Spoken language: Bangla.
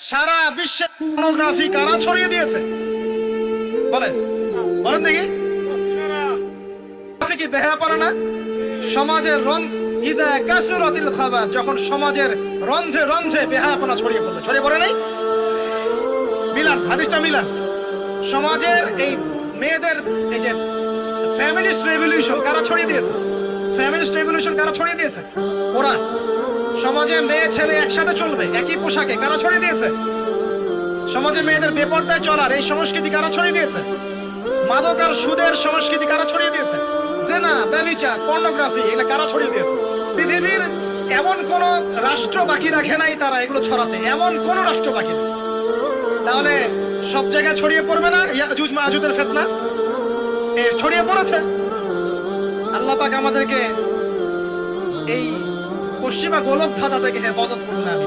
সারা বিশ্বে পর্নোগ্রাফি কারা ছড়িয়ে দিয়েছে? বলেন বলেন দেখি। কি বেহায়াপনা না? সমাজের যখন সমাজের রন্ধ্রে রন্ধ্রে বেহায়াপনা ছড়িয়ে পড়লো, ছড়িয়ে পড়ে নাই? মিলান, হাদিসটা মিলান। সমাজের এই মেয়েদের এই যে ফ্যামিলিস্ট রেভলিউশন কারা ছড়িয়ে দিয়েছে? ফ্যামিলিস্ট রেভলিউশন কারা ছড়িয়ে দিয়েছে? ওরা। সমাজে মেয়ে ছেলে একসাথে চলবে একই পোশাকে কারা ছড়িয়ে দিয়েছে? সমাজে মেয়েদের বেপর্দায় চলার এই সংস্কৃতি কারা ছড়িয়ে দিয়েছে? মাদক আর সুদের সংস্কৃতি কারা ছড়িয়ে দিয়েছে? জেনা, ব্যভিচার, পর্নোগ্রাফি এগুলো কারা ছড়িয়ে দিয়েছে? পৃথিবীর এমন কোন রাষ্ট্র বাকি রাখে নাই তারা এগুলো ছড়াতে, এমন কোন রাষ্ট্র বাকি নেই। তাহলে সব জায়গায় ছড়িয়ে পড়বে না ইয়াজুজ মাজুজের ফিতনা? ছড়িয়ে পড়েছে। আল্লাহ পাক আমাদেরকে এই পশ্চিমা গোলক ধাঁধা থেকে হেফাজত করুন। আমি